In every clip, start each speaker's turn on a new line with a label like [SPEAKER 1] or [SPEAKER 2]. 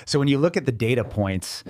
[SPEAKER 1] So when you look at the data points,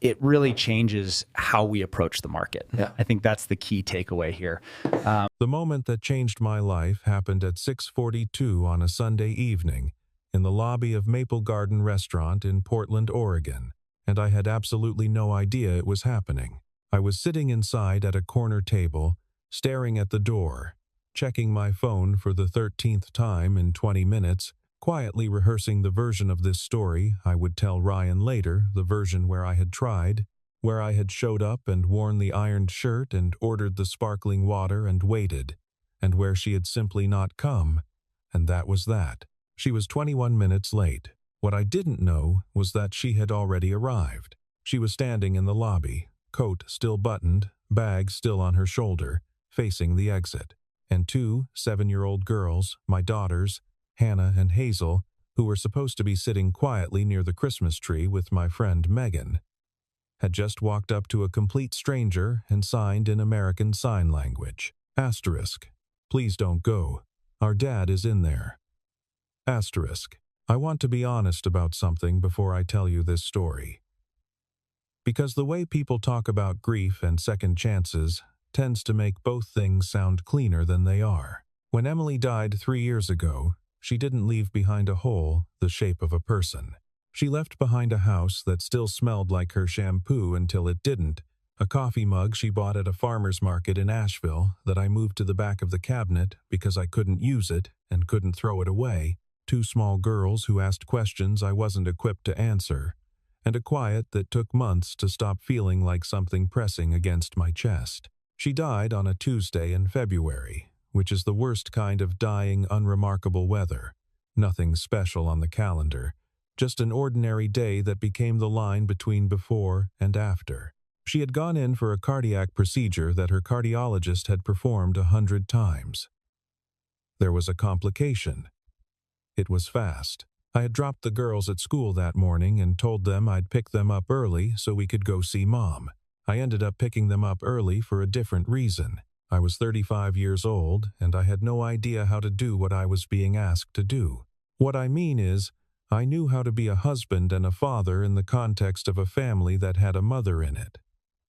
[SPEAKER 1] it really changes how we approach the market.
[SPEAKER 2] Yeah.
[SPEAKER 1] I think that's the key takeaway here.
[SPEAKER 3] The moment that changed my life happened at 6:42 on a Sunday evening in the lobby of Maple Garden Restaurant in Portland, Oregon, and I had absolutely no idea it was happening. I was sitting inside at a corner table, staring at the door, checking my phone for the 13th time in 20 minutes, quietly rehearsing the version of this story I would tell Ryan later, the version where I had tried, where I had showed up and worn the ironed shirt and ordered the sparkling water and waited, and where she had simply not come, and that was that. She was 21 minutes late. What I didn't know was that she had already arrived. She was standing in the lobby, coat still buttoned, bag still on her shoulder, facing the exit, and two 7-year-old girls, my daughters, Hannah and Hazel, who were supposed to be sitting quietly near the Christmas tree with my friend Megan, had just walked up to a complete stranger and signed in American Sign Language. Asterisk. Please don't go. Our dad is in there. Asterisk. I want to be honest about something before I tell you this story. Because the way people talk about grief and second chances tends to make both things sound cleaner than they are. When Emily died 3 years ago, she didn't leave behind a hole the shape of a person. She left behind a house that still smelled like her shampoo until it didn't, a coffee mug she bought at a farmer's market in Asheville that I moved to the back of the cabinet because I couldn't use it and couldn't throw it away, 2 small girls who asked questions I wasn't equipped to answer, and a quiet that took months to stop feeling like something pressing against my chest. She died on a Tuesday in February, which is the worst kind of dying unremarkable weather. Nothing special on the calendar, just an ordinary day that became the line between before and after. She had gone in for a cardiac procedure that her cardiologist had performed 100 times. There was a complication. It was fast. I had dropped the girls at school that morning and told them I'd pick them up early so we could go see Mom. I ended up picking them up early for a different reason. I was 35 years old, and I had no idea how to do what I was being asked to do. What I mean is, I knew how to be a husband and a father in the context of a family that had a mother in it.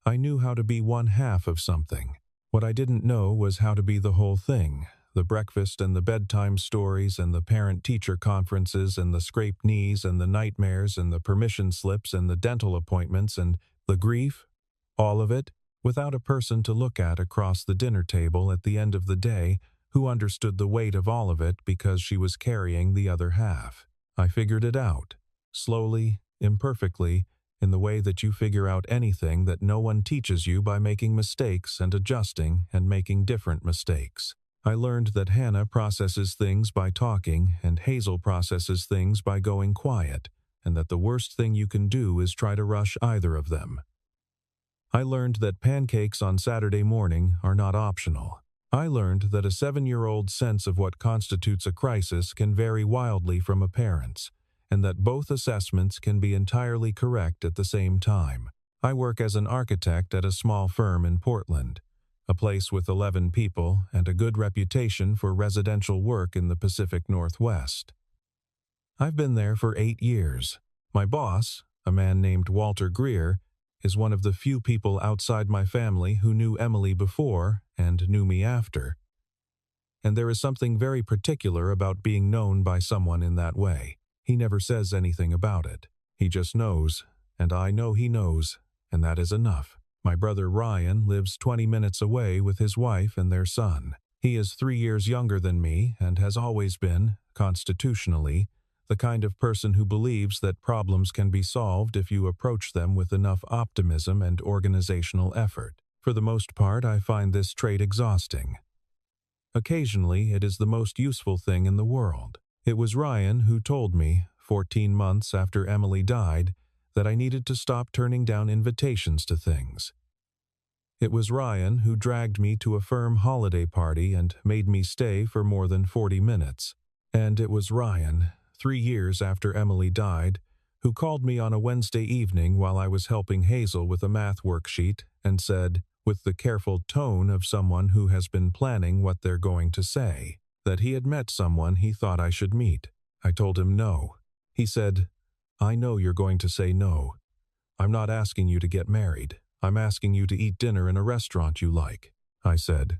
[SPEAKER 3] I knew how to be one half of something. What I didn't know was how to be the whole thing. The breakfast and the bedtime stories and the parent-teacher conferences and the scraped knees and the nightmares and the permission slips and the dental appointments and the grief, all of it, without a person to look at across the dinner table at the end of the day who understood the weight of all of it because she was carrying the other half. I figured it out, slowly, imperfectly, in the way that you figure out anything that no one teaches you by making mistakes and adjusting and making different mistakes. I learned that Hannah processes things by talking and Hazel processes things by going quiet, and that the worst thing you can do is try to rush either of them. I learned that pancakes on Saturday morning are not optional. I learned that a 7-year-old's sense of what constitutes a crisis can vary wildly from a parent's, and that both assessments can be entirely correct at the same time. I work as an architect at a small firm in Portland, a place with 11 people and a good reputation for residential work in the Pacific Northwest. I've been there for 8 years. My boss, a man named Walter Greer, is one of the few people outside my family who knew Emily before and knew me after. And there is something very particular about being known by someone in that way. He never says anything about it. He just knows, and I know he knows, and that is enough. My brother Ryan lives 20 minutes away with his wife and their son. He is 3 years younger than me and has always been, constitutionally, the kind of person who believes that problems can be solved if you approach them with enough optimism and organizational effort. For the most part, I find this trait exhausting. Occasionally, it is the most useful thing in the world. It was Ryan who told me, 14 months after Emily died, that I needed to stop turning down invitations to things. It was Ryan who dragged me to a firm holiday party and made me stay for more than 40 minutes. And it was Ryan, 3 years after Emily died, who called me on a Wednesday evening while I was helping Hazel with a math worksheet and said, with the careful tone of someone who has been planning what they're going to say, that he had met someone he thought I should meet. I told him no. He said, I know you're going to say no. I'm not asking you to get married. I'm asking you to eat dinner in a restaurant you like, I said.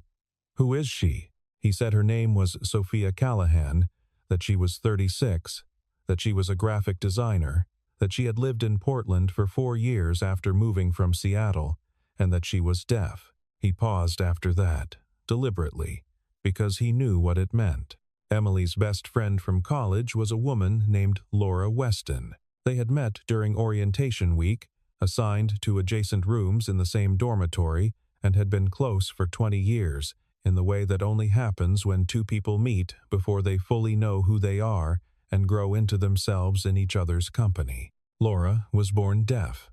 [SPEAKER 3] Who is she? He said her name was Sophia Callahan, that she was 36, that she was a graphic designer, that she had lived in Portland for 4 years after moving from Seattle, and that she was deaf. He paused after that, deliberately, because he knew what it meant. Emily's best friend from college was a woman named Laura Weston. They had met during orientation week, assigned to adjacent rooms in the same dormitory, and had been close for 20 years, in the way that only happens when two people meet before they fully know who they are and grow into themselves in each other's company. Laura was born deaf.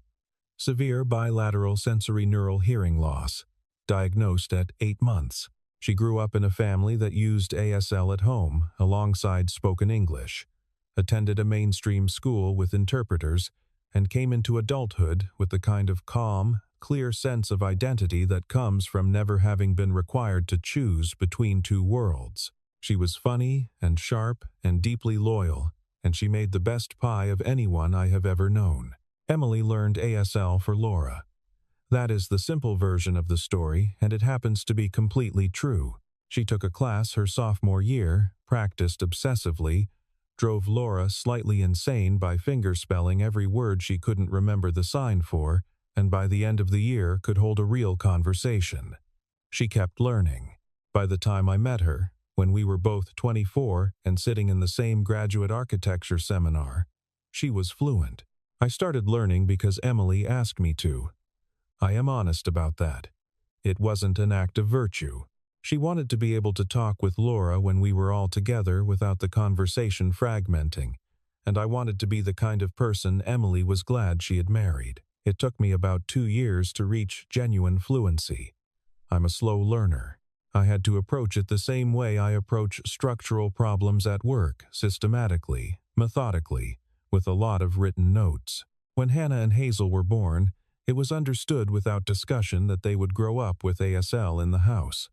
[SPEAKER 3] Severe bilateral sensory neural hearing loss, diagnosed at 8 months. She grew up in a family that used ASL at home alongside spoken English, attended a mainstream school with interpreters, and came into adulthood with the kind of calm, clear sense of identity that comes from never having been required to choose between two worlds. She was funny and sharp and deeply loyal, and she made the best pie of anyone I have ever known. Emily learned ASL for Laura. That is the simple version of the story, and it happens to be completely true. She took a class her sophomore year, practiced obsessively, drove Laura slightly insane by fingerspelling every word she couldn't remember the sign for, and by the end of the year could hold a real conversation. She kept learning. By the time I met her, when we were both 24 and sitting in the same graduate architecture seminar, she was fluent. I started learning because Emily asked me to. I am honest about that. It wasn't an act of virtue. She wanted to be able to talk with Laura when we were all together without the conversation fragmenting, and I wanted to be the kind of person Emily was glad she had married. It took me about 2 years to reach genuine fluency. I'm a slow learner. I had to approach it the same way I approach structural problems at work, systematically, methodically, with a lot of written notes. When Hannah and Hazel were born, it was understood without discussion that they would grow up with ASL in the house.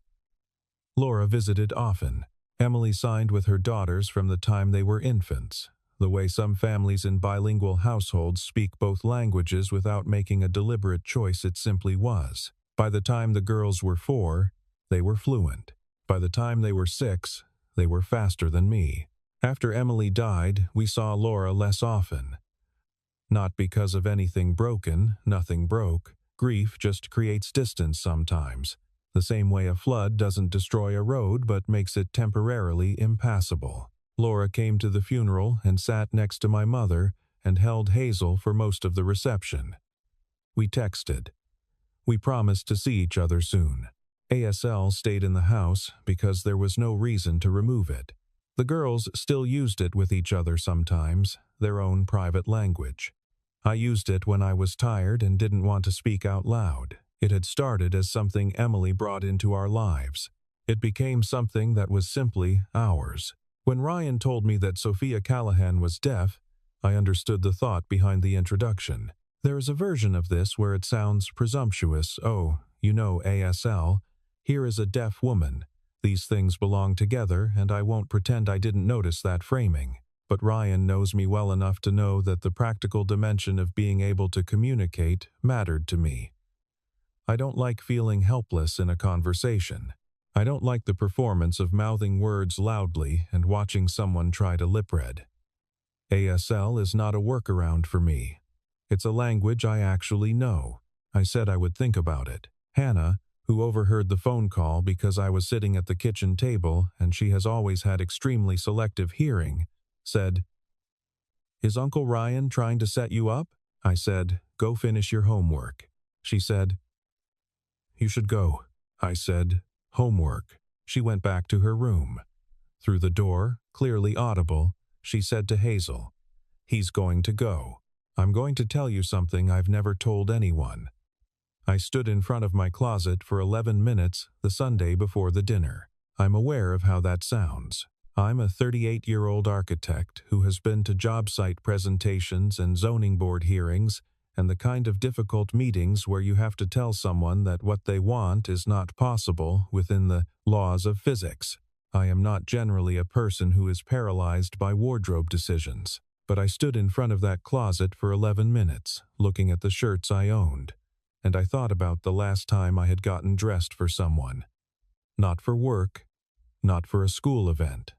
[SPEAKER 3] Laura visited often. Emily signed with her daughters from the time they were infants, the way some families in bilingual households speak both languages without making a deliberate choice. It simply was. By the time the girls were 4, they were fluent. By the time they were 6, they were faster than me. After Emily died, we saw Laura less often. Not because of anything broken, nothing broke. Grief just creates distance sometimes. The same way a flood doesn't destroy a road but makes it temporarily impassable. Laura came to the funeral and sat next to my mother and held Hazel for most of the reception. We texted. We promised to see each other soon. ASL stayed in the house because there was no reason to remove it. The girls still used it with each other sometimes, their own private language. I used it when I was tired and didn't want to speak out loud. It had started as something Emily brought into our lives. It became something that was simply ours. When Ryan told me that Sophia Callahan was deaf, I understood the thought behind the introduction. There is a version of this where it sounds presumptuous. Oh, you know ASL. Here is a deaf woman. These things belong together, and I won't pretend I didn't notice that framing. But Ryan knows me well enough to know that the practical dimension of being able to communicate mattered to me. I don't like feeling helpless in a conversation. I don't like the performance of mouthing words loudly and watching someone try to lip read. ASL is not a workaround for me. It's a language I actually know. I said I would think about it. Hannah, who overheard the phone call because I was sitting at the kitchen table and she has always had extremely selective hearing, said, "Is Uncle Ryan trying to set you up?" I said, "Go finish your homework." She said, "You should go." I said, "Homework." She went back to her room. Through the door, clearly audible, she said to Hazel, "He's going to go. I'm going to tell you something I've never told anyone." I stood in front of my closet for 11 minutes the Sunday before the dinner. I'm aware of how that sounds. I'm a 38-year-old architect who has been to job site presentations and zoning board hearings and the kind of difficult meetings where you have to tell someone that what they want is not possible within the laws of physics. I am not generally a person who is paralyzed by wardrobe decisions. but I stood in front of that closet for 11 minutes, looking at the shirts I owned, and I thought about the last time I had gotten dressed for someone. Not for work, not for a school event.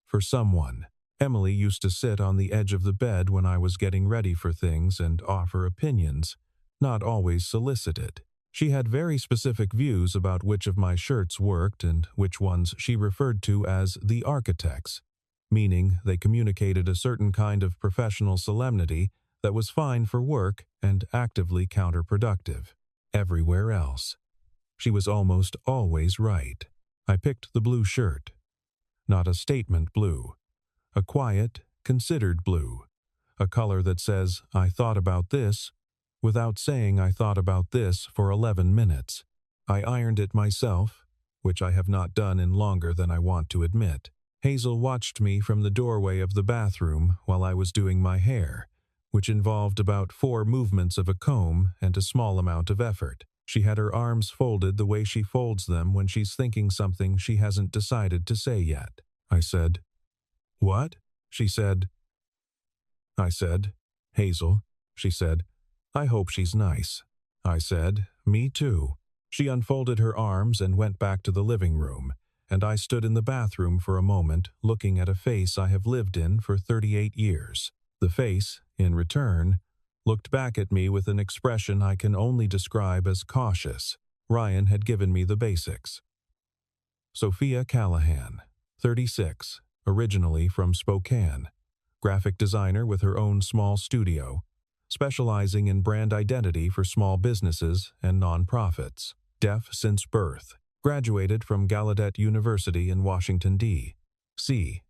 [SPEAKER 3] For someone. Emily used to sit on the edge of the bed when I was getting ready for things and offer opinions, not always solicited. She had very specific views about which of my shirts worked and which ones she referred to as the architects, meaning they communicated a certain kind of professional solemnity that was fine for work and actively counterproductive. Everywhere else. She was almost always right. I picked the blue shirt. Not a statement blue. A quiet, considered blue. A color that says, I thought about this, without saying I thought about this for 11 minutes. I ironed it myself, which I have not done in longer than I want to admit. Hazel watched me from the doorway of the bathroom while I was doing my hair, which involved about 4 movements of a comb and a small amount of effort. She had her arms folded the way she folds them when she's thinking something she hasn't decided to say yet. I said, "What?" She said. I said, "Hazel." She said, "I hope she's nice." I said, "Me too." She unfolded her arms and went back to the living room, and I stood in the bathroom for a moment looking at a face I have lived in for 38 years. The face, in return, looked back at me with an expression I can only describe as cautious. Ryan had given me the basics. Sophia Callahan, 36, originally from Spokane, graphic designer with her own small studio, specializing in brand identity for small businesses and nonprofits. Deaf since birth, graduated from Gallaudet University in Washington, D.C.,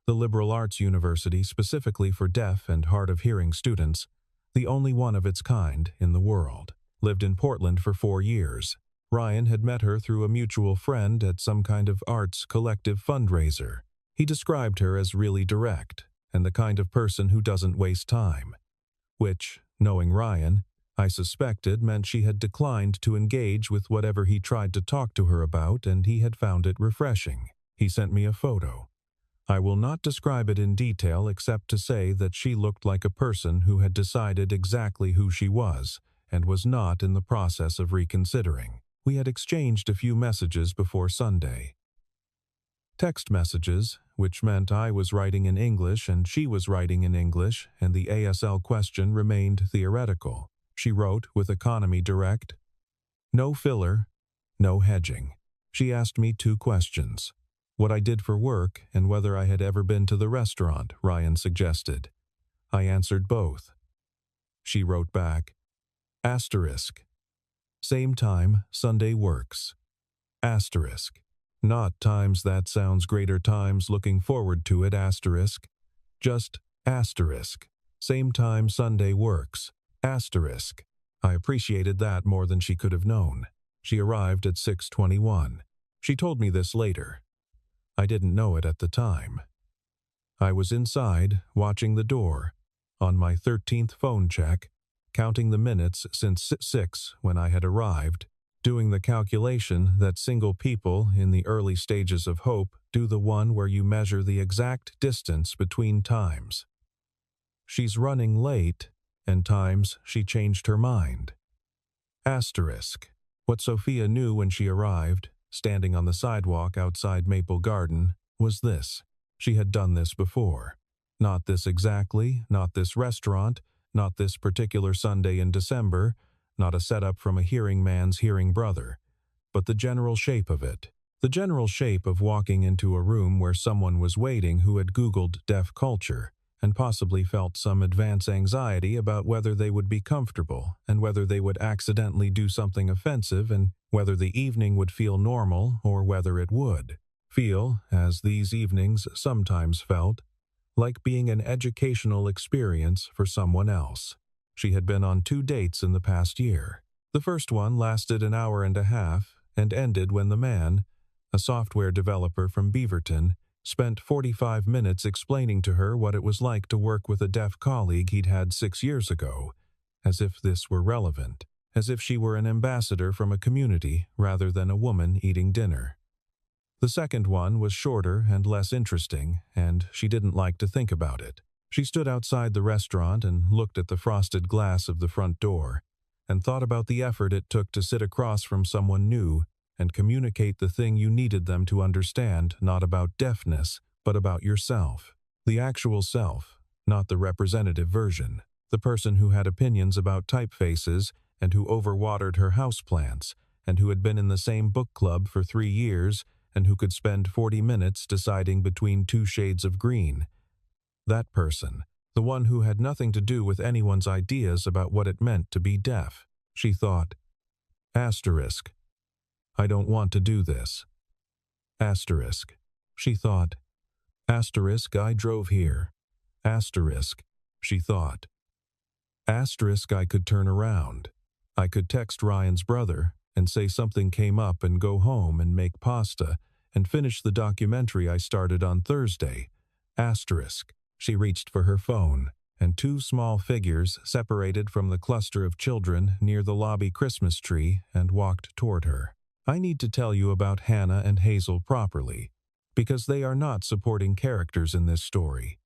[SPEAKER 3] the liberal arts university specifically for deaf and hard of hearing students, the only one of its kind in the world. Lived in Portland for 4 years. Ryan had met her through a mutual friend at some kind of arts collective fundraiser. He described her as really direct and the kind of person who doesn't waste time, which, knowing Ryan, I suspected meant she had declined to engage with whatever he tried to talk to her about, and he had found it refreshing. He sent me a photo. I will not describe it in detail except to say that she looked like a person who had decided exactly who she was and was not in the process of reconsidering. We had exchanged a few messages before Sunday. Text messages, which meant I was writing in English and she was writing in English, and the ASL question remained theoretical. She wrote with economy direct. No filler, no hedging. She asked me 2 questions. What I did for work and whether I had ever been to the restaurant, Ryan suggested. I answered both. She wrote back, asterisk. Same time, Sunday works. Asterisk. Not times that sounds greater times looking forward to it, asterisk. Just asterisk. Same time Sunday works. Asterisk. I appreciated that more than she could have known. She arrived at 6:21. She told me this later. I didn't know it at the time. I was inside, watching the door, on my 13th phone check, counting the minutes since 6 when I had arrived, doing the calculation that single people in the early stages of hope do, the one where you measure the exact distance between times. She's running late, and times she changed her mind. Asterisk. What Sophia knew when she arrived, standing on the sidewalk outside Maple Garden, was this. She had done this before. Not this exactly, not this restaurant, not this particular Sunday in December, not a setup from a hearing man's hearing brother, but the general shape of it. The general shape of walking into a room where someone was waiting who had Googled deaf culture and possibly felt some advance anxiety about whether they would be comfortable and whether they would accidentally do something offensive and whether the evening would feel normal or whether it would feel, as these evenings sometimes felt, like being an educational experience for someone else. She had been on 2 dates in the past year. The first one lasted an hour and a half and ended when the man, a software developer from Beaverton, spent 45 minutes explaining to her what it was like to work with a deaf colleague he'd had 6 years ago, as if this were relevant, as if she were an ambassador from a community rather than a woman eating dinner. The second one was shorter and less interesting, and she didn't like to think about it. She stood outside the restaurant and looked at the frosted glass of the front door, and thought about the effort it took to sit across from someone new and communicate the thing you needed them to understand, not about deafness, but about yourself. The actual self, not the representative version. The person who had opinions about typefaces and who overwatered her houseplants, and who had been in the same book club for 3 years, and who could spend 40 minutes deciding between 2 shades of green. That person, the one who had nothing to do with anyone's ideas about what it meant to be deaf. She thought, asterisk, I don't want to do this. Asterisk. She thought, asterisk, I drove here. Asterisk. She thought, asterisk, I could turn around. I could text Ryan's brother and say something came up and go home and make pasta and finish the documentary I started on Thursday. Asterisk. She reached for her phone, and 2 small figures separated from the cluster of children near the lobby Christmas tree and walked toward her. I need to tell you about Hannah and Hazel properly, because they are not supporting characters in this story.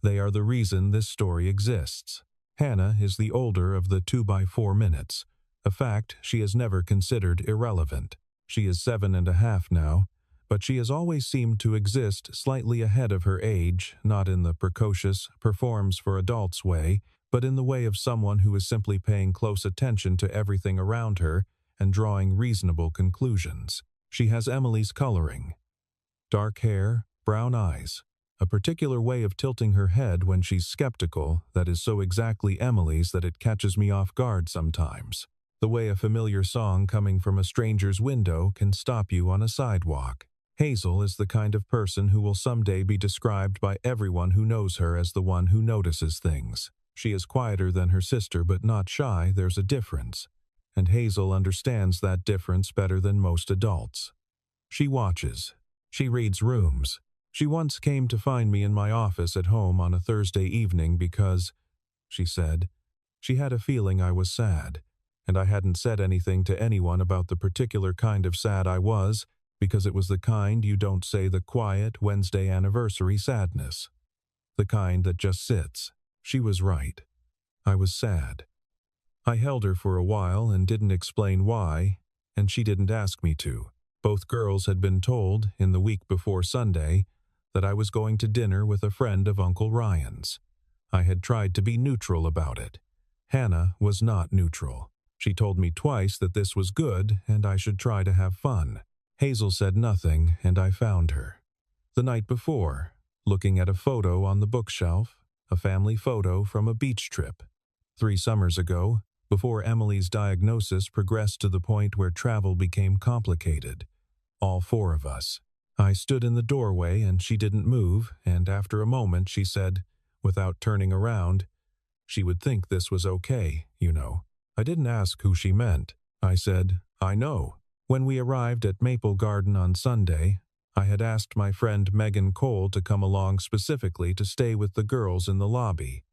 [SPEAKER 3] They are the reason this story exists. Hannah is the older of the 2x4 minutes, a fact she has never considered irrelevant. She is 7.5 now, but she has always seemed to exist slightly ahead of her age, not in the precocious, performs for adults way, but in the way of someone who is simply paying close attention to everything around her and drawing reasonable conclusions. She has Emily's coloring. Dark hair, brown eyes, a particular way of tilting her head when she's skeptical that is so exactly Emily's that it catches me off guard sometimes. The way a familiar song coming from a stranger's window can stop you on a sidewalk. Hazel is the kind of person who will someday be described by everyone who knows her as the one who notices things. She is quieter than her sister but not shy, there's a difference. And Hazel understands that difference better than most adults. She watches. She reads rooms. She once came to find me in my office at home on a Thursday evening because, she said, she had a feeling I was sad, and I hadn't said anything to anyone about the particular kind of sad I was, because it was the kind you don't say the quiet Wednesday anniversary sadness. The kind that just sits. She was right. I was sad. I held her for a while and didn't explain why, and she didn't ask me to. Both girls had been told, in the week before Sunday, that I was going to dinner with a friend of Uncle Ryan's. I had tried to be neutral about it. Hannah was not neutral. She told me twice that this was good and I should try to have fun. Hazel said nothing, and I found her. The night before, looking at a photo on the bookshelf, a family photo from a beach trip. 3 summers ago, before Emily's diagnosis progressed to the point where travel became complicated. All 4 of us. I stood in the doorway and she didn't move, and after a moment she said, without turning around, she would think this was okay, you know. I didn't ask who she meant. I said, I know. When we arrived at Maple Garden on Sunday, I had asked my friend Megan Cole to come along specifically to stay with the girls in the lobby.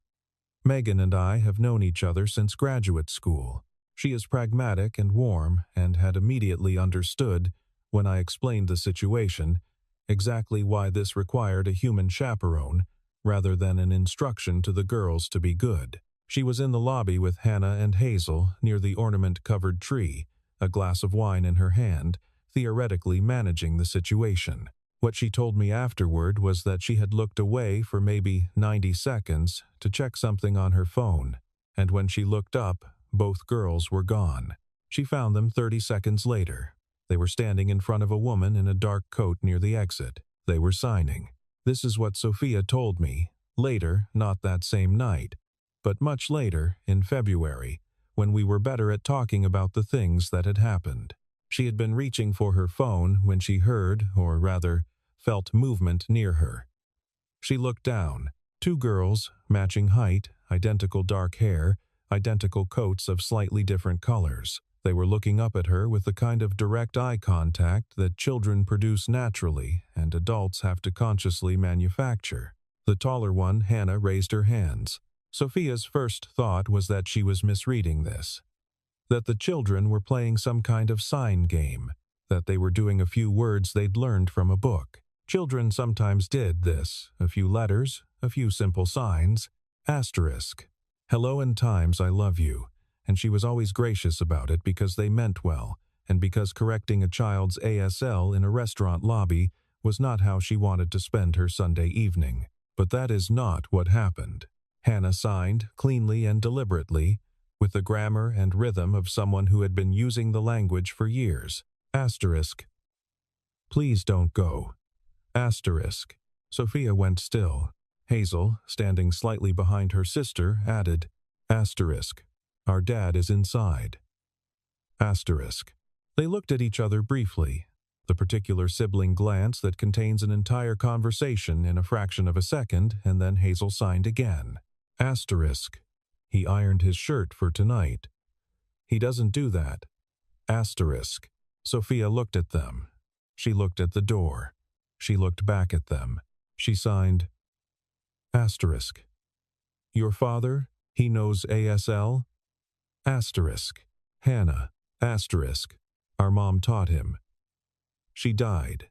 [SPEAKER 3] Megan and I have known each other since graduate school. She is pragmatic and warm and had immediately understood, when I explained the situation, exactly why this required a human chaperone rather than an instruction to the girls to be good. She was in the lobby with Hannah and Hazel near the ornament-covered tree, a glass of wine in her hand, theoretically managing the situation. What she told me afterward was that she had looked away for maybe 90 seconds to check something on her phone, and when she looked up, both girls were gone. She found them 30 seconds later. They were standing in front of a woman in a dark coat near the exit. They were signing. This is what Sophia told me, later, not that same night, but much later, in February, when we were better at talking about the things that had happened. She had been reaching for her phone when she heard, or rather, felt movement near her. She looked down. 2 girls, matching height, identical dark hair, identical coats of slightly different colors. They were looking up at her with the kind of direct eye contact that children produce naturally and adults have to consciously manufacture. The taller one, Hannah, raised her hands. Sophia's first thought was that she was misreading this, that the children were playing some kind of sign game, that they were doing a few words they'd learned from a book. Children sometimes did this, a few letters, a few simple signs, asterisk. Hello and times I love you, and she was always gracious about it because they meant well, and because correcting a child's ASL in a restaurant lobby was not how she wanted to spend her Sunday evening. But that is not what happened. Hannah signed, cleanly and deliberately, with the grammar and rhythm of someone who had been using the language for years. Asterisk. Please don't go. Asterisk. Sophia went still. Hazel, standing slightly behind her sister, added, asterisk. Our dad is inside. Asterisk. They looked at each other briefly, the particular sibling glance that contains an entire conversation in a fraction of a second, and then Hazel signed again. Asterisk. He ironed his shirt for tonight. He doesn't do that. Asterisk. Sophia looked at them. She looked at the door. She looked back at them. She signed, asterisk. Your father, he knows ASL? Asterisk. Hannah, asterisk. Our mom taught him. She died.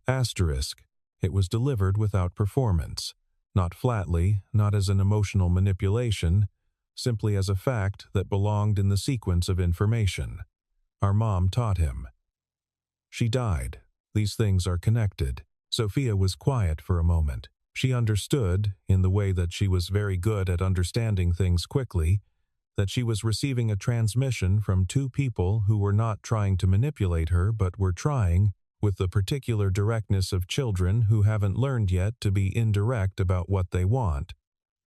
[SPEAKER 3] Asterisk. It was delivered without performance, not flatly, not as an emotional manipulation, simply as a fact that belonged in the sequence of information. Our mom taught him. She died. These things are connected. Sophia was quiet for a moment. She understood, in the way that she was very good at understanding things quickly, that she was receiving a transmission from two people who were not trying to manipulate her but were trying, with the particular directness of children who haven't learned yet to be indirect about what they want,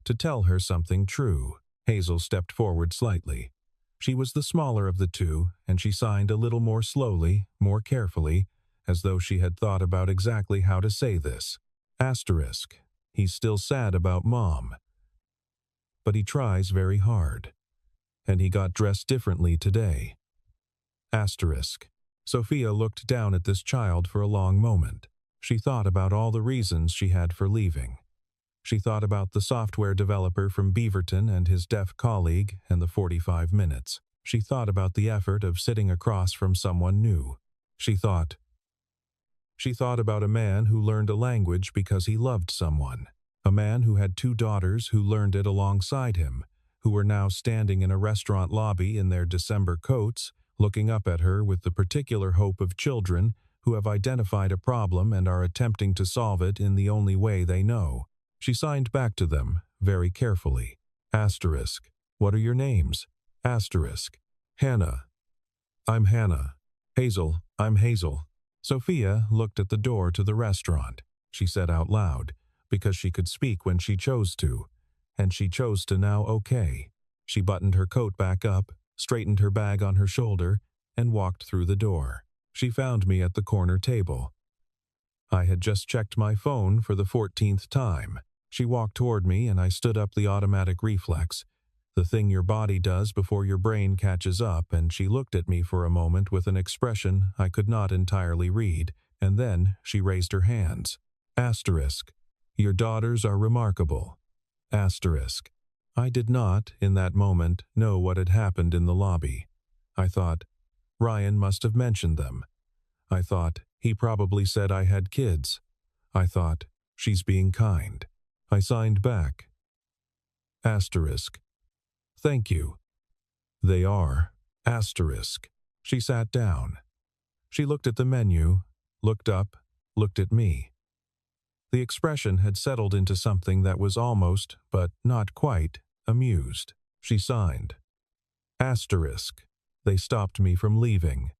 [SPEAKER 3] to tell her something true. Hazel stepped forward slightly. She was the smaller of the two, and she signed a little more slowly, more carefully, as though she had thought about exactly how to say this. Asterisk. He's still sad about Mom. But he tries very hard. And he got dressed differently today. Asterisk. Sophia looked down at this child for a long moment. She thought about all the reasons she had for leaving. She thought about the software developer from Beaverton and his deaf colleague and the 45 minutes. She thought about the effort of sitting across from someone new. She thought about a man who learned a language because he loved someone. A man who had two daughters who learned it alongside him, who were now standing in a restaurant lobby in their December coats, looking up at her with the particular hope of children who have identified a problem and are attempting to solve it in the only way they know. She signed back to them, very carefully. Asterisk. What are your names? Asterisk. Hannah. I'm Hannah. Hazel. I'm Hazel. Sophia looked at the door to the restaurant. She said out loud, because she could speak when she chose to, and she chose to now. Okay. She buttoned her coat back up, straightened her bag on her shoulder, and walked through the door. She found me at the corner table. I had just checked my phone for the 14th time. She walked toward me and I stood up, the automatic reflex, the thing your body does before your brain catches up, and she looked at me for a moment with an expression I could not entirely read, and then she raised her hands. Asterisk. Your daughters are remarkable. Asterisk. I did not, in that moment, know what had happened in the lobby. I thought, Ryan must have mentioned them. I thought, he probably said I had kids. I thought, she's being kind. I signed back. Asterisk. Thank you. They are. Asterisk. She sat down. She looked at the menu, looked up, looked at me. The expression had settled into something that was almost, but not quite, amused. She signed. Asterisk. They stopped me from leaving.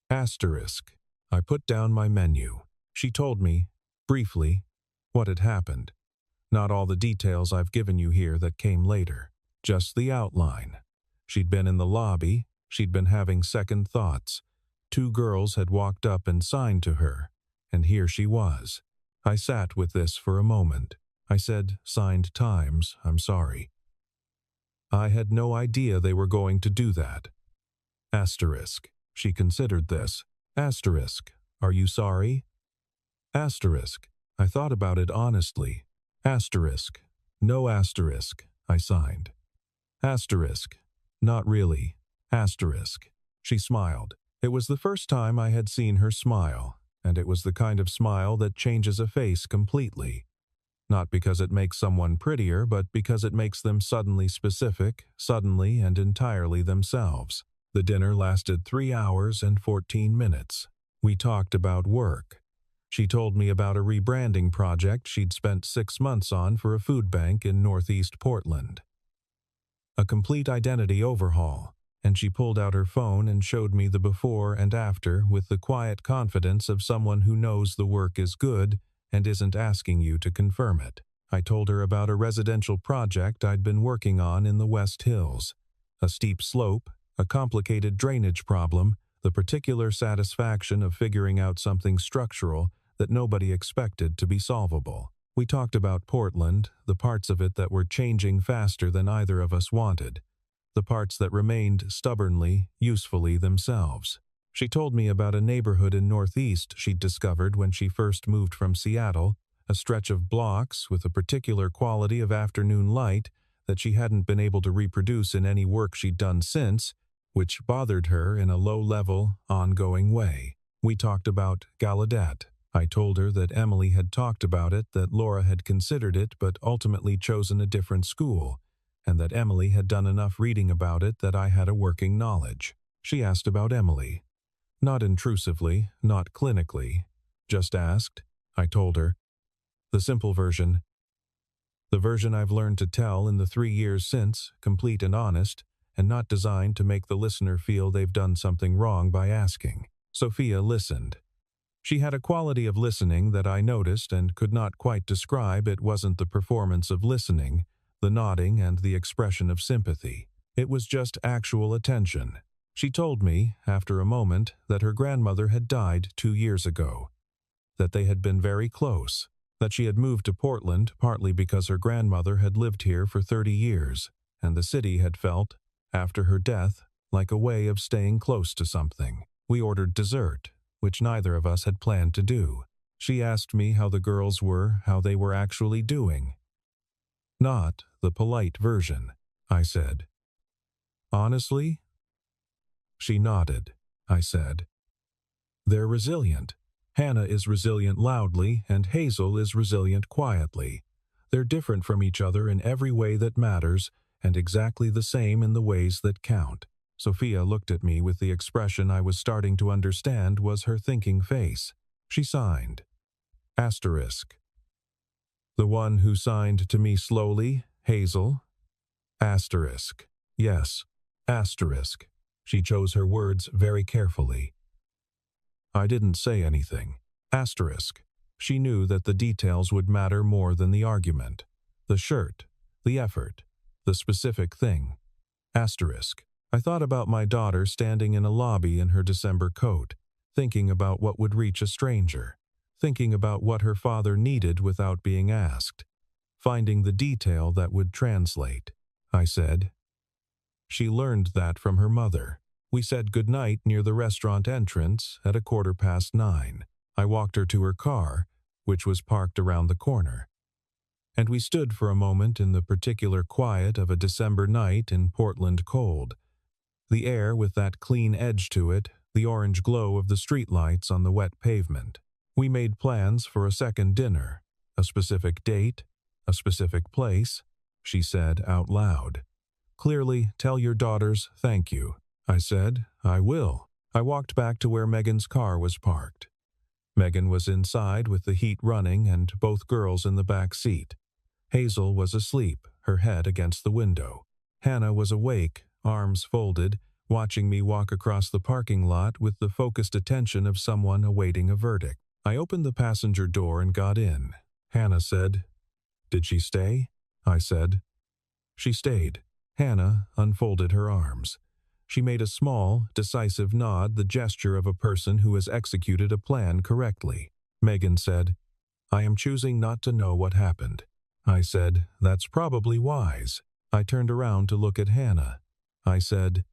[SPEAKER 3] Asterisk. I put down my menu. She told me, briefly, what had happened. Not all the details I've given you here that came later. Just the outline. She'd been in the lobby. She'd been having second thoughts. Two girls had walked up and signed to her, and here she was. I sat with this for a moment. I said, signed times, I'm sorry. I had no idea they were going to do that. Asterisk. She considered this. Asterisk. Are you sorry? Asterisk. I thought about it honestly. Asterisk. No asterisk. I signed. Asterisk. Not really. Asterisk. She smiled. It was the first time I had seen her smile, and it was the kind of smile that changes a face completely. Not because it makes someone prettier, but because it makes them suddenly specific, suddenly and entirely themselves. The dinner lasted 3 hours and 14 minutes. We talked about work. She told me about a rebranding project she'd spent 6 months on for a food bank in Northeast Portland. A complete identity overhaul, and she pulled out her phone and showed me the before and after with the quiet confidence of someone who knows the work is good and isn't asking you to confirm it. I told her about a residential project I'd been working on in the West Hills. A steep slope, a complicated drainage problem, the particular satisfaction of figuring out something structural that nobody expected to be solvable. We talked about Portland, the parts of it that were changing faster than either of us wanted, the parts that remained stubbornly, usefully themselves. She told me about a neighborhood in Northeast she'd discovered when she first moved from Seattle, a stretch of blocks with a particular quality of afternoon light that she hadn't been able to reproduce in any work she'd done since, which bothered her in a low-level, ongoing way. We talked about Gallaudet. I told her that Emily had talked about it, that Laura had considered it but ultimately chosen a different school, and that Emily had done enough reading about it that I had a working knowledge. She asked about Emily. Not intrusively, not clinically. Just asked, I told her. The simple version. The version I've learned to tell in the 3 years since, complete and honest, and not designed to make the listener feel they've done something wrong by asking. Sophia listened. She had a quality of listening that I noticed and could not quite describe. It wasn't the performance of listening, the nodding and the expression of sympathy. It was just actual attention. She told me, after a moment, that her grandmother had died 2 years ago, that they had been very close, that she had moved to Portland partly because her grandmother had lived here for 30 years, and the city had felt, after her death, like a way of staying close to something. We ordered dessert, which neither of us had planned to do. She asked me how the girls were, how they were actually doing. Not the polite version, I said. Honestly? She nodded. I said, they're resilient. Hannah is resilient loudly, and Hazel is resilient quietly. They're different from each other in every way that matters, and exactly the same in the ways that count. Sophia looked at me with the expression I was starting to understand was her thinking face. She signed. Asterisk. The one who signed to me slowly, Hazel? Asterisk. Yes. Asterisk. She chose her words very carefully. I didn't say anything. Asterisk. She knew that the details would matter more than the argument. The shirt, the effort, the specific thing. Asterisk. I thought about my daughter standing in a lobby in her December coat, thinking about what would reach a stranger, thinking about what her father needed without being asked, finding the detail that would translate. I said, she learned that from her mother. We said goodnight near the restaurant entrance at 9:15. I walked her to her car, which was parked around the corner. And we stood for a moment in the particular quiet of a December night in Portland cold. The air with that clean edge to it, the orange glow of the streetlights on the wet pavement. We made plans for a second dinner, a specific date, a specific place, she said out loud. Clearly, tell your daughters thank you. I said, I will. I walked back to where Megan's car was parked. Megan was inside with the heat running and both girls in the back seat. Hazel was asleep, her head against the window. Hannah was awake, arms folded, watching me walk across the parking lot with the focused attention of someone awaiting a verdict. I opened the passenger door and got in. Hannah said, "Did she stay?" I said, "She stayed." Hannah unfolded her arms. She made a small, decisive nod, the gesture of a person who has executed a plan correctly. Megan said, "I am choosing not to know what happened." I said, "That's probably wise." I turned around to look at Hannah. I said,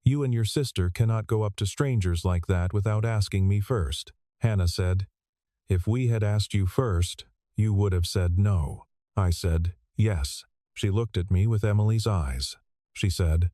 [SPEAKER 3] "You and your sister cannot go up to strangers like that without asking me first." Hannah said, "If we had asked you first, you would have said no." I said, "Yes." She looked at me with Emily's eyes. She said,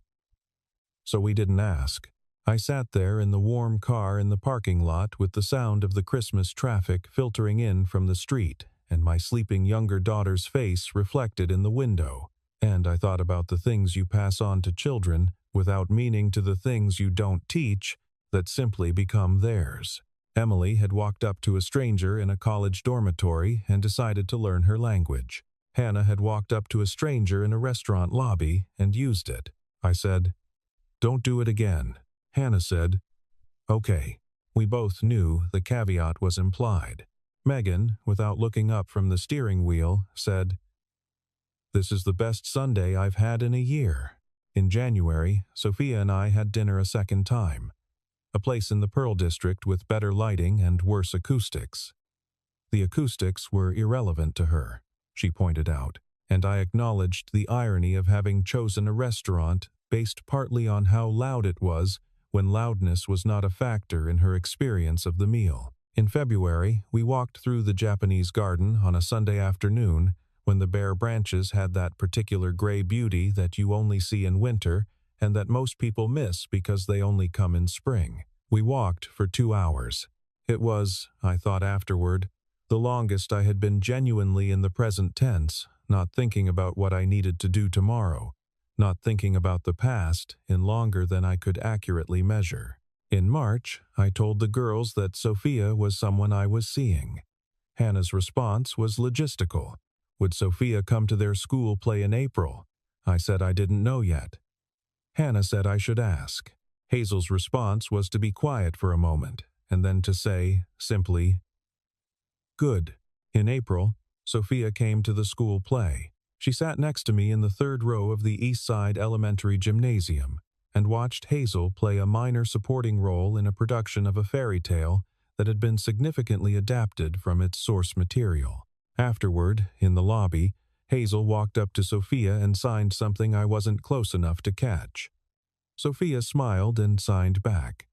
[SPEAKER 3] "So we didn't ask." I sat there in the warm car in the parking lot with the sound of the Christmas traffic filtering in from the street and my sleeping younger daughter's face reflected in the window, and I thought about the things you pass on to children without meaning to the things you don't teach that simply become theirs. Emily had walked up to a stranger in a college dormitory and decided to learn her language. Hannah had walked up to a stranger in a restaurant lobby and used it. I said, "Don't do it again." Hannah said, "Okay." We both knew the caveat was implied. Megan, without looking up from the steering wheel, said, "This is the best Sunday I've had in a year." In January, Sophia and I had dinner a second time, a place in the Pearl District with better lighting and worse acoustics. The acoustics were irrelevant to her, she pointed out, and I acknowledged the irony of having chosen a restaurant based partly on how loud it was when loudness was not a factor in her experience of the meal. In February, we walked through the Japanese garden on a Sunday afternoon when the bare branches had that particular gray beauty that you only see in winter and that most people miss because they only come in spring. We walked for 2 hours. It was, I thought afterward, the longest I had been genuinely in the present tense, not thinking about what I needed to do tomorrow, not thinking about the past in longer than I could accurately measure. In March, I told the girls that Sophia was someone I was seeing. Hannah's response was logistical. Would Sophia come to their school play in April? I said I didn't know yet. Hannah said I should ask. Hazel's response was to be quiet for a moment, and then to say, simply, "Good." In April, Sophia came to the school play. She sat next to me in the third row of the East Side Elementary Gymnasium and watched Hazel play a minor supporting role in a production of a fairy tale that had been significantly adapted from its source material. Afterward, in the lobby, Hazel walked up to Sophia and signed something I wasn't close enough to catch. Sophia smiled and signed back.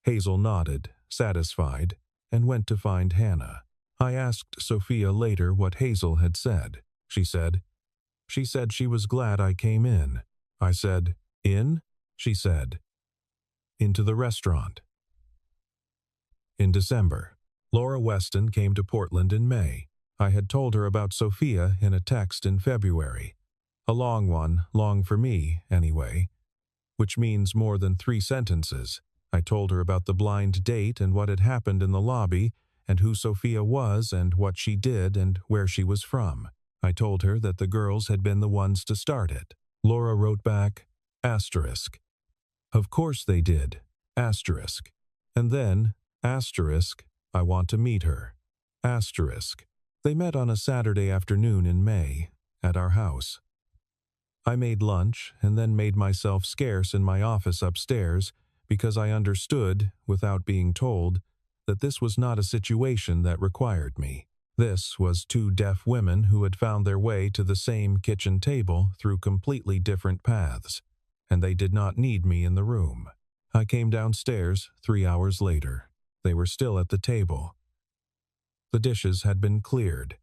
[SPEAKER 3] Hazel nodded, satisfied, and went to find Hannah. I asked Sophia later what Hazel had said. She said she was glad I came in. I said, "In?" She said, "Into the restaurant." In December, Laura Weston came to Portland in May. I had told her about Sophia in a text in February. A long one, long for me, anyway, which means more than 3 sentences. I told her about the blind date and what had happened in the lobby, and who Sophia was and what she did and where she was from. I told her that the girls had been the ones to start it. Laura wrote back, asterisk. Of course they did, asterisk. And then, asterisk, I want to meet her, asterisk. They met on a Saturday afternoon in May, at our house. I made lunch and then made myself scarce in my office upstairs because I understood, without being told, that this was not a situation that required me. This was 2 deaf women who had found their way to the same kitchen table through completely different paths, and they did not need me in the room. I came downstairs 3 hours later. They were still at the table. The dishes had been cleared.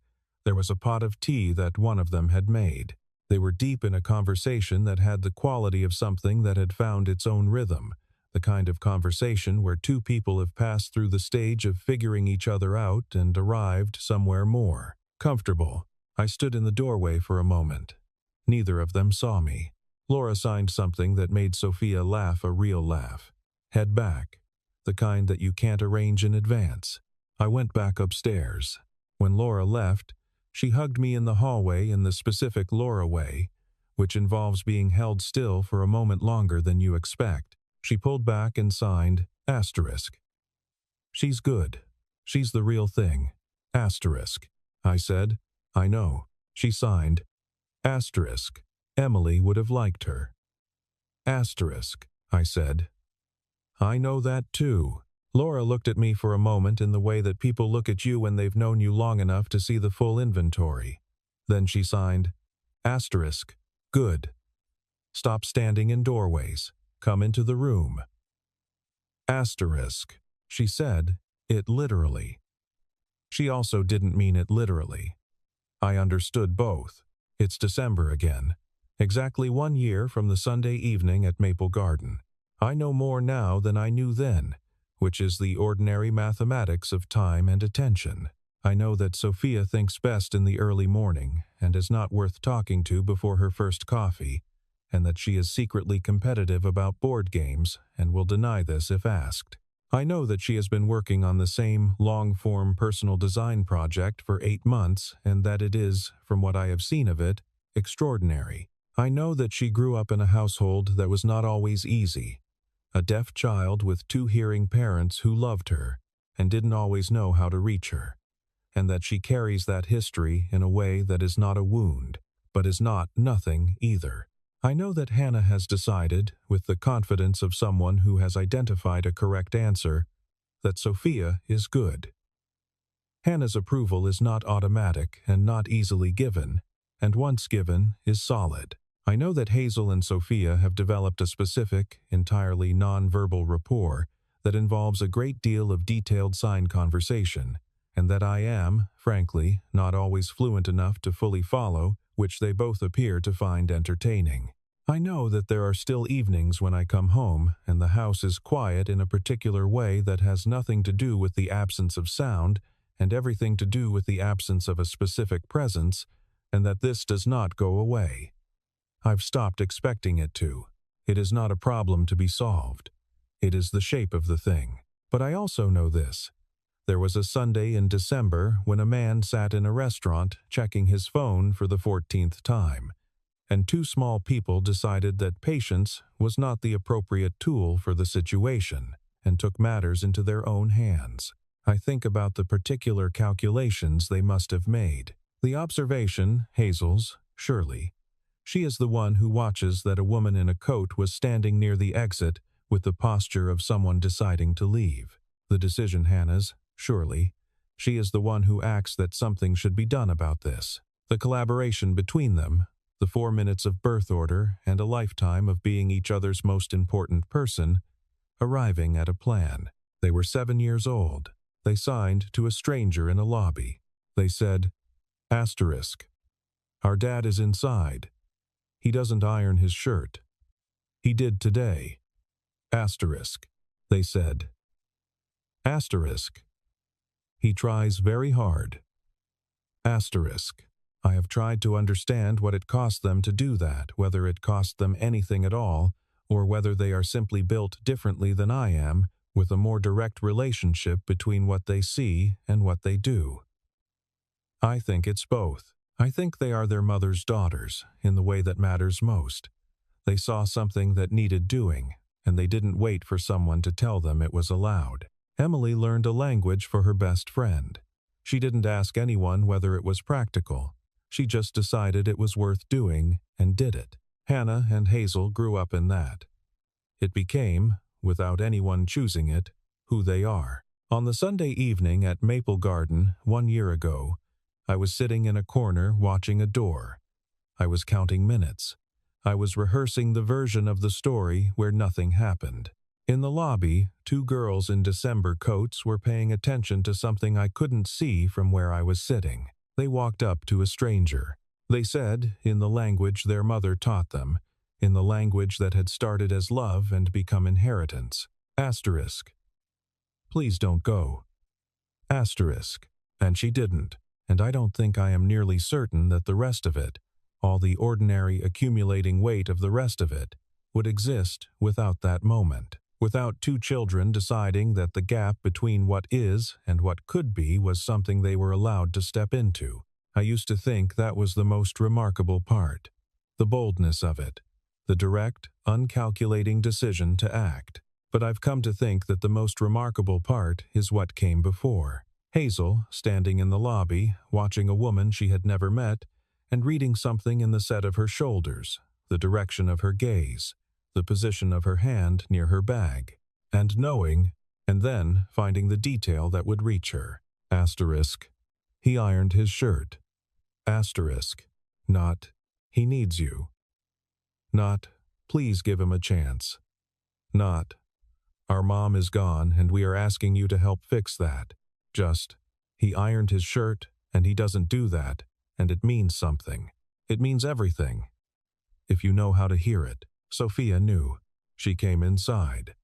[SPEAKER 3] There was a pot of tea that one of them had made. They were deep in a conversation that had the quality of something that had found its own rhythm, the kind of conversation where 2 people have passed through the stage of figuring each other out and arrived somewhere more comfortable. I stood in the doorway for a moment. Neither of them saw me. Laura signed something that made Sophia laugh a real laugh. Head back, the kind that you can't arrange in advance. I went back upstairs. When Laura left, she hugged me in the hallway in the specific Laura way, which involves being held still for a moment longer than you expect. She pulled back and signed, asterisk. She's good. She's the real thing. Asterisk. I said, I know. She signed, asterisk. Emily would have liked her. Asterisk. I said, I know that too. Laura looked at me for a moment in the way that people look at you when they've known you long enough to see the full inventory. Then she signed, asterisk. Good. Stop standing in doorways. Come into the room. Asterisk. She said it literally. She also didn't mean it literally. I understood both. It's December again. Exactly 1 year from the Sunday evening at Maple Garden. I know more now than I knew then, which is the ordinary mathematics of time and attention. I know that Sophia thinks best in the early morning and is not worth talking to before her first coffee, and that she is secretly competitive about board games and will deny this if asked. I know that she has been working on the same long-form personal design project for 8 months and that it is, from what I have seen of it, extraordinary. I know that she grew up in a household that was not always easy. A deaf child with 2 hearing parents who loved her and didn't always know how to reach her, and that she carries that history in a way that is not a wound, but is not nothing either. I know that Hannah has decided, with the confidence of someone who has identified a correct answer, that Sophia is good. Hannah's approval is not automatic and not easily given, and once given is solid. I know that Hazel and Sophia have developed a specific, entirely non-verbal rapport that involves a great deal of detailed sign conversation, and that I am, frankly, not always fluent enough to fully follow, which they both appear to find entertaining. I know that there are still evenings when I come home and the house is quiet in a particular way that has nothing to do with the absence of sound and everything to do with the absence of a specific presence, and that this does not go away. I've stopped expecting it to. It is not a problem to be solved. It is the shape of the thing. But I also know this. There was a Sunday in December when a man sat in a restaurant checking his phone for the 14th time, and 2 small people decided that patience was not the appropriate tool for the situation, and took matters into their own hands. I think about the particular calculations they must have made. The observation, Hazel's, surely. She is the one who watches that a woman in a coat was standing near the exit with the posture of someone deciding to leave. The decision Hannah's, surely. She is the one who acts that something should be done about this. The collaboration between them, the 4 minutes of birth order and a lifetime of being each other's most important person, arriving at a plan. They were 7 years old. They signed to a stranger in a lobby. They said, asterisk. Our dad is inside. He doesn't iron his shirt. He did today. Asterisk. They said. Asterisk. He tries very hard. Asterisk. I have tried to understand what it cost them to do that, whether it cost them anything at all, or whether they are simply built differently than I am, with a more direct relationship between what they see and what they do. I think it's both. I think they are their mother's daughters, in the way that matters most. They saw something that needed doing, and they didn't wait for someone to tell them it was allowed. Emily learned a language for her best friend. She didn't ask anyone whether it was practical. She just decided it was worth doing and did it. Hannah and Hazel grew up in that. It became, without anyone choosing it, who they are. On the Sunday evening at Maple Garden 1 year ago, I was sitting in a corner watching a door. I was counting minutes. I was rehearsing the version of the story where nothing happened. In the lobby, 2 girls in December coats were paying attention to something I couldn't see from where I was sitting. They walked up to a stranger. They said, in the language their mother taught them, in the language that had started as love and become inheritance. Asterisk. Please don't go. Asterisk. And she didn't. And I don't think I am nearly certain that the rest of it, all the ordinary accumulating weight of the rest of it, would exist without that moment, without 2 children deciding that the gap between what is and what could be was something they were allowed to step into. I used to think that was the most remarkable part, the boldness of it, the direct, uncalculating decision to act. But I've come to think that the most remarkable part is what came before. Hazel, standing in the lobby, watching a woman she had never met, and reading something in the set of her shoulders, the direction of her gaze, the position of her hand near her bag, and knowing, and then finding the detail that would reach her. Asterisk. He ironed his shirt. Asterisk. Not, he needs you. Not, please give him a chance. Not, our mom is gone and we are asking you to help fix that. Just, he ironed his shirt, and he doesn't do that, and it means something. It means everything. If you know how to hear it. Sophia knew. She came inside.